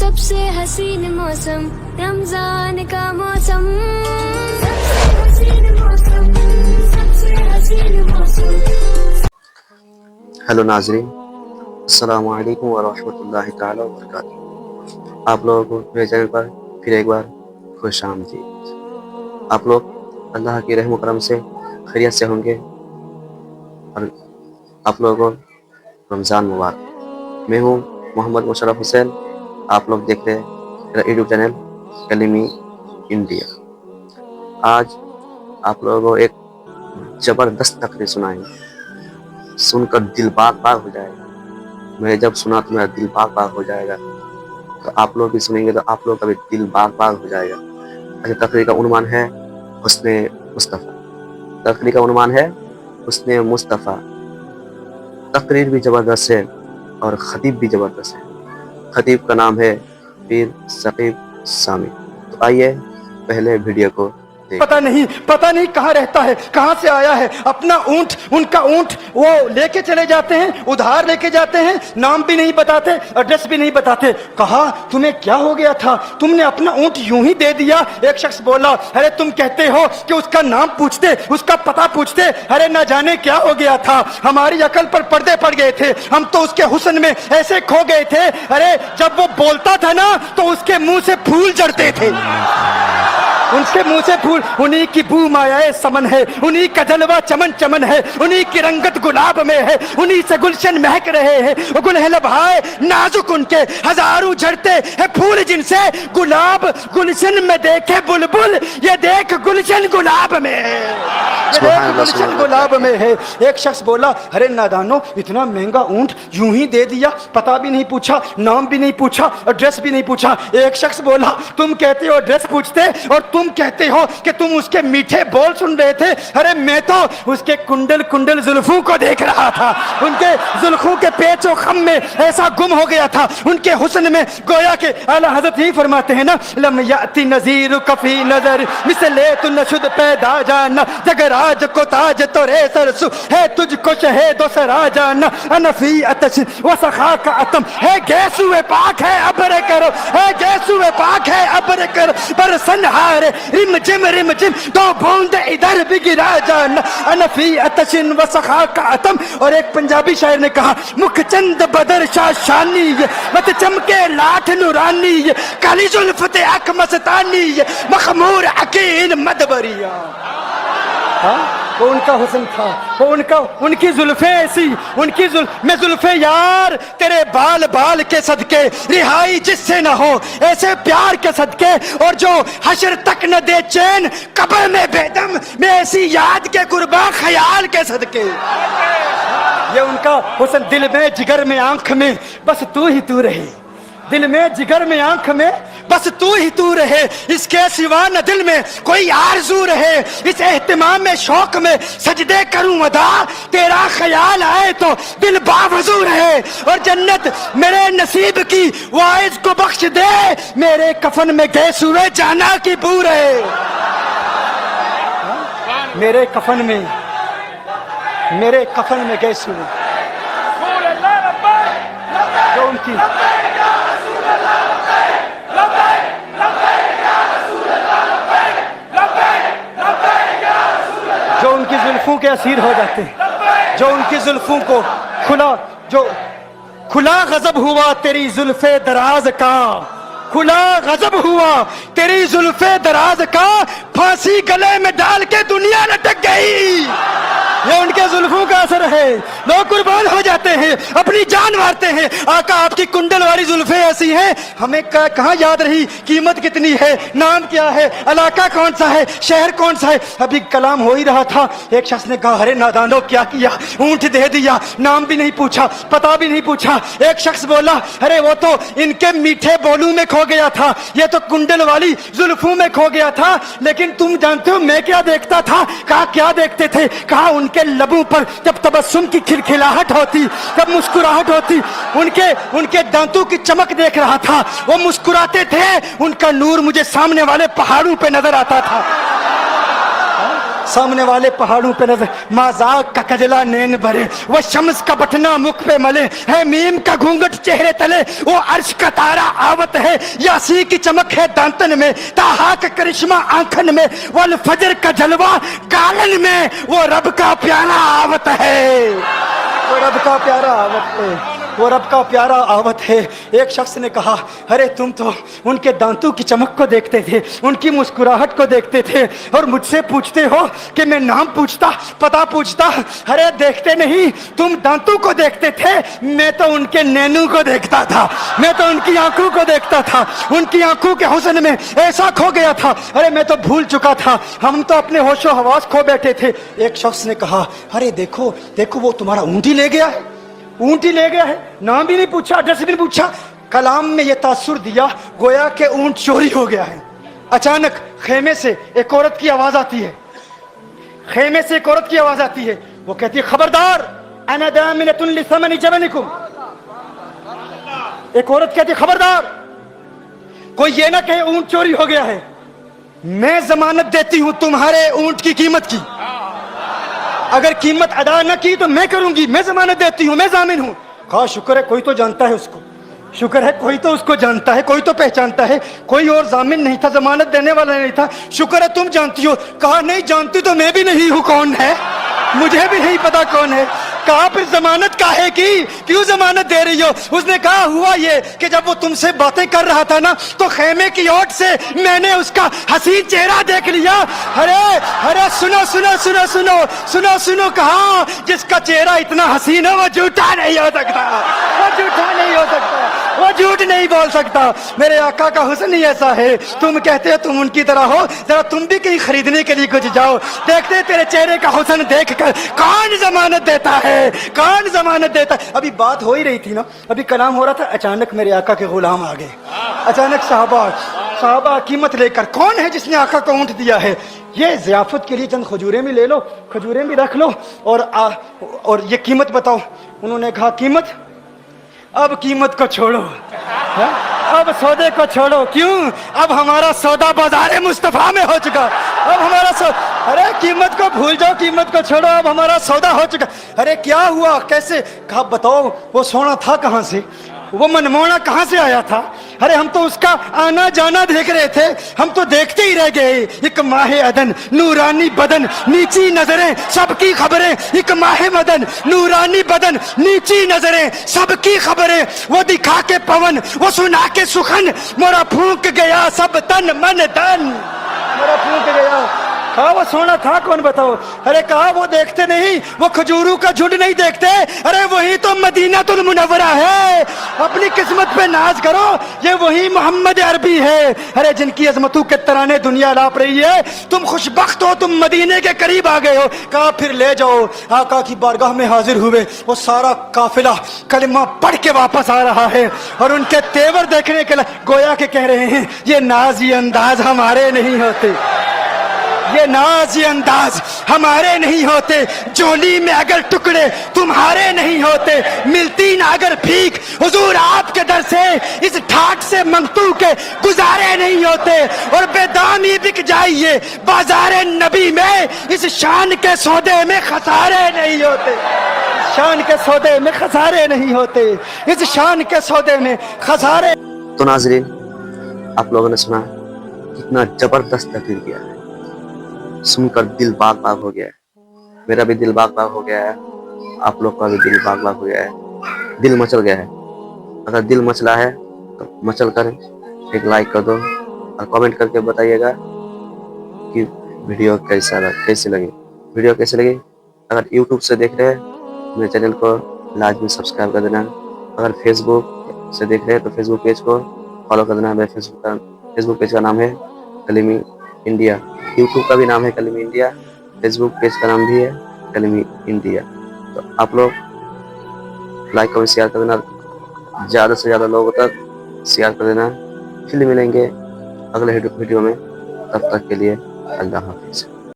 सबसे हसीन मौसम रमजान का मौसम, सबसे हसीन मौसम, सबसे हसीन मौसम। हेलो नाजरीन, अस्सलाम वालेकुम व रहमतुल्लाहि ताला व बरकातहू। आप लोगों को मेरे चैनल पर फिर एक बार खुश आमदीद। आप लोग अल्लाह की रहम करम से खैरियत से होंगे और आप लोगों को रमज़ान मुबारक। मैं हूँ मोहम्मद मुशर्रफ हुसैन। आप लोग देख रहे हैं मेरा यूट्यूब चैनल कलीमी इंडिया। आज आप लोगों को एक ज़बरदस्त तकरीर सुनाएंगे, सुनकर दिल बाग बाग हो जाएगा। मैं जब सुना तो मेरा दिल बाग बाग हो जाएगा, तो आप लोग भी सुनेंगे तो आप लोग का भी दिल बाग बाग हो जाएगा। अच्छा, तकरीर का उन्वान है हुस्ने मुस्तफ़ा। तकरीर का उन्वान है हुस्ने मुस्तफ़ा। तकरीर भी ज़बरदस्त है और ख़तीब भी ज़बरदस्त है। ख़तीब का नाम है पीर सकीब सामी। तो आइए पहले वीडियो को पता नहीं कहाँ रहता है, कहाँ से आया है। अपना ऊंट, उनका ऊंट वो लेके चले जाते हैं, उधार लेके जाते हैं, नाम भी नहीं बताते, एड्रेस भी नहीं बताते। कहा तुम्हें क्या हो गया था, तुमने अपना ऊंट यूं ही दे दिया। एक शख्स बोला, अरे तुम कहते हो कि उसका नाम पूछते, उसका पता पूछते, अरे न जाने क्या हो गया था, हमारी अकल पर पर्दे पड़ गए थे, हम तो उसके हुस्न में ऐसे खो गए थे। अरे जब वो बोलता था ना तो उसके मुंह से फूल झड़ते थे, उनके मुंह से फूल। उन्हीं की बू मायाए समन है, उन्हीं का जलवा चमन चमन है, उन्हीं की रंगत गुलाब में है, उन्हीं से गुलशन महक रहे हैं। वो गुलहल भाए नाजुक उनके हजारों झड़ते हैं फूल, जिनसे गुलाब गुलशन में देखे बुलबुल, ये देख गुलशन गुलाब में है, ये देख गुलशन गुलाब में है। एक शख्स बोला, अरे नादानो इतना महंगा ऊंट यूं ही दे दिया, पता भी नहीं पूछा, नाम भी नहीं पूछा, एड्रेस भी नहीं पूछा। एक शख्स बोला, तुम कहते हो एड्रेस पूछते और तुम कहते हो कि तुम उसके मीठे बोल सुन रहे थे। अरे मैं तो उसके कुंडल कुंडल जुल्फों को देख रहा था, उनके जुल्फों के पेचो खम में ऐसा गुम हो गया था, उनके हुस्न में गोया के आला हजरत ही फरमाते हैं ना, लम याती नजीर कफी नजर मिसले तु नशुद पैदा जाना, जगराज को ताज तो रे सरसु है, तुझको शहे दो सरा जाना, अनफी अतश व सखा का अतम है, गैसुए पाक है अबरे करो, है गैसुए पाक है अबरे करो, पर सनहारे रिम जिम दो बूंद इधर भी गिरा जाना, अनफी अतशिन व सखा का अतम। और एक पंजाबी शायर ने कहा, मुख चंद बदर शाह शानी, मत चमके लाठ नूरानी, काली जुल्फते अक मस्तानी, मखमूर अकील मदबरिया। वो उनका हुस्न था, वो उनकी जुल्फे ऐसी, मैं जुल्फे यार तेरे बाल बाल के सदके, रिहाई जिससे न हो ऐसे प्यार के सदके, और जो हशर तक न दे चैन कब्र में बेदम, मैं ऐसी याद के कुर्बा ख्याल के सदके। ये उनका हुस्न, दिल में जिगर में आंख में बस तू ही तू रहे, दिल में जिगर में आंख में बस तू ही तू रहे, इसके सिवा न दिल में कोई आरज़ू रहे, इस एहतिमाम में शौक में सजदे करूं अदा, तेरा ख्याल आए तो दिल बावजू रहे, और जन्नत मेरे नसीब की वाइज को बख्श दे, मेरे कफन में गैस हुए जाना की बू रहे। मेरे कफन में गैस हुए जो उनकी जुल्फों के असीर हो जाते हैं, जो उनकी जुल्फों को खुला गजब हुआ तेरी जुल्फे दराज का, खुला गजब हुआ तेरी जुल्फे दराज का, फांसी गले में डाल के दुनिया लटक गई। ये उनके जुल्फों का असर है, लोग कुर्बान हो जाते हैं, अपनी जान मारते हैं। आका आपकी कुंडल वाली जुल्फे ऐसी हैं, हमें कहाँ याद रही कीमत कितनी है, नाम क्या है, इलाका कौन सा है, शहर कौन सा है। अभी कलाम हो ही रहा था, एक शख्स ने कहा, अरे नादानो क्या किया, ऊंट दे दिया, नाम भी नहीं पूछा, पता भी नहीं पूछा। एक शख्स बोला, अरे वो तो इनके मीठे बोलू में खो गया था, ये तो कुंडल वाली जुल्फों में खो गया था। लेकिन तुम जानते हो मैं क्या देखता था? कहा क्या देखते थे? कहा उनके लबों पर जब तबस्सुम की खिलखिलाहट होती, जब मुस्कुराहट होती, उनके दांतों की चमक देख रहा था, वो मुस्कुराते थे, उनका नूर मुझे सामने वाले पहाड़ों पे नजर आता था। सामने वाले पहाड़ों पे नजर, माजाक का कजला नैन भरे, वो शम्स का बटना मुख पे मले, है मीम का घूंघट चेहरे तले, वो अर्श का तारा आवत है, यासी की चमक है दांतन में, ताहा का करिश्मा आंखन में, वल फजर का जलवा गालन में, वो रब का प्यारा आवत है, वो रब का प्यारा आवत है, वो रब का प्यारा आवत है। एक शख्स ने कहा, अरे तुम तो उनके दांतों की चमक को देखते थे, उनकी मुस्कुराहट को देखते थे, और मुझसे पूछते हो कि मैं नाम पूछता, पता पूछता। अरे देखते नहीं, तुम दांतों को देखते थे, मैं तो उनके नैनों को देखता था, मैं तो उनकी आंखों को देखता था, उनकी आंखों के हुस्न में ऐसा खो गया था, अरे मैं तो भूल चुका था, हम तो अपने होशो हवास खो बैठे थे। एक शख्स ने कहा, अरे देखो देखो, वो तुम्हारा ऊँट ही ले गया है, ऊँट ही ले गया है, नाम भी नहीं पूछा, एड्रेस भी नहीं पूछा। कलाम में यह तासुर दिया गोया के ऊँट चोरी हो गया है। अचानक खेमे से एक औरत की आवाज आती है, खेमे से एक औरत की आवाज आती है, वो कहती है, खबरदार, अना दामिनतुन लिसमनि जबनिकुम। एक औरत कहती है, खबरदार, कोई ये ना कहे ऊँट चोरी हो गया है, मैं जमानत देती हूं तुम्हारे ऊँट की कीमत की, अगर कीमत अदा न की तो मैं करूंगी, मैं जमानत देती हूं, मैं जामिन हूं। कहा, शुक्र है कोई तो जानता है उसको, शुक्र है कोई तो उसको जानता है, कोई तो पहचानता है, कोई और जामिन नहीं था, जमानत देने वाला नहीं था, शुक्र है तुम जानती हो। कहा, नहीं जानती तो मैं भी नहीं हूं, कौन है, मुझे भी नहीं पता कौन है। कहा, फिर जमानत काहे की, क्यों जमानत दे रही हो? उसने कहा, हुआ ये कि जब वो तुमसे बातें कर रहा था ना, तो खेमे की ओट से मैंने उसका हसीन चेहरा देख लिया। अरे अरे सुनो सुनो सुनो सुनो सुनो सुनो, कहा, जिसका चेहरा इतना हसीन है वो झूठा नहीं हो सकता, वो झूठा नहीं हो सकता, वो झूठ नहीं बोल सकता। मेरे आका का हुस्न ही ऐसा है, तुम कहते हो तुम उनकी तरह हो, जरा तुम भी कहीं खरीदने के लिए कुछ जाओ, देखते तेरे चेहरे का हुस्न देखकर कौन जमानत देता है, कौन जमानत देता है। अभी बात हो ही रही थी ना, अभी कलाम हो रहा था, अचानक मेरे आका के गुलाम आ गए, अचानक साहबा कीमत लेकर, कौन है जिसने आका को ऊँट दिया है, ये ज़ियाफत के लिए चंद खजूरें भी ले लो, खजूरें भी रख लो, और ये कीमत बताओ। उन्होंने कहा, कीमत, अब कीमत को छोड़ो, है? अब सौदे को छोड़ो, क्यों, अब हमारा सौदा बाजार मुस्तफा में हो चुका, अब हमारा अरे कीमत को भूल जाओ, कीमत को छोड़ो, अब हमारा सौदा हो चुका। अरे क्या हुआ, कैसे? कहा, बताओ वो सोना था कहाँ से, वो मनमोहना कहाँ से आया था? अरे हम तो उसका आना जाना देख रहे थे, हम तो देखते ही रह गए। एक माहे अदन, नूरानी बदन, नीची नजरें, सबकी खबरें, एक माहे मदन, नूरानी बदन, नीची नजरें, सबकी खबरें, वो दिखा के पवन, वो सुना के सुखन, मोरा फूंक गया सब तन मन धन, मोरा फूंक गया। कहा, वो सोना था कौन, बताओ? अरे कहा, वो देखते नहीं, वो खजूरों का झुंड नहीं देखते, अरे वही तो मदीनातुल मुनव्वरा है, अपनी किस्मत पे नाज करो, ये वही मोहम्मद अरबी है, अरे जिनकी अजमतों के तराने दुनिया लाप रही है, तुम खुशबख्त हो, तुम मदीने के करीब आ गए हो। कहा, फिर ले जाओ। आका की बारगाह में हाजिर हुए, वो सारा काफिला कलिमा पढ़ के वापस आ रहा है, और उनके तेवर देखने के लिए गोया के कह रहे हैं, ये नाजी अंदाज हमारे नहीं होते, ये नाज ये अंदाज हमारे नहीं होते, जोली में अगर टुकड़े तुम्हारे नहीं होते, मिलती ना अगर भीख हुजूर आपके दर से, इस ठाट से मंगतू के गुजारे नहीं होते, और बेदामी बिक जाइए बाजारे नबी में, इस शान के सौदे में खसारे नहीं होते, शान के सौदे में खसारे नहीं होते, इस शान के सौदे में खसारे। तो नाज़रीन, आप लोगों ने सुना कितना जबरदस्त तकरीर किया है, सुनकर दिल बाग बाग हो गया है, मेरा भी दिल बाग बाग हो गया है, आप लोग का भी दिल बाग बाग हो गया है, दिल मचल गया है। अगर दिल मचला है तो मचल कर एक लाइक कर दो, और कमेंट करके बताइएगा कि वीडियो कैसे लगी, वीडियो कैसे लगी। अगर यूट्यूब से देख रहे हैं मेरे चैनल को लाजमी सब्सक्राइब कर देना, अगर फेसबुक से देख रहे हैं तो फेसबुक पेज को फॉलो कर देना। मेरे फेसबुक पेज का नाम है कलीमी इंडिया, यूट्यूब का भी नाम है कलीमी इंडिया, फेसबुक पेज का नाम भी है कलीमी इंडिया। तो आप लोग लाइक कमेंट शेयर कर देना, ज़्यादा से ज़्यादा लोगों तक शेयर कर देना। फिर मिलेंगे अगले वीडियो में, तब तक के लिए अल्लाह हाफिज़।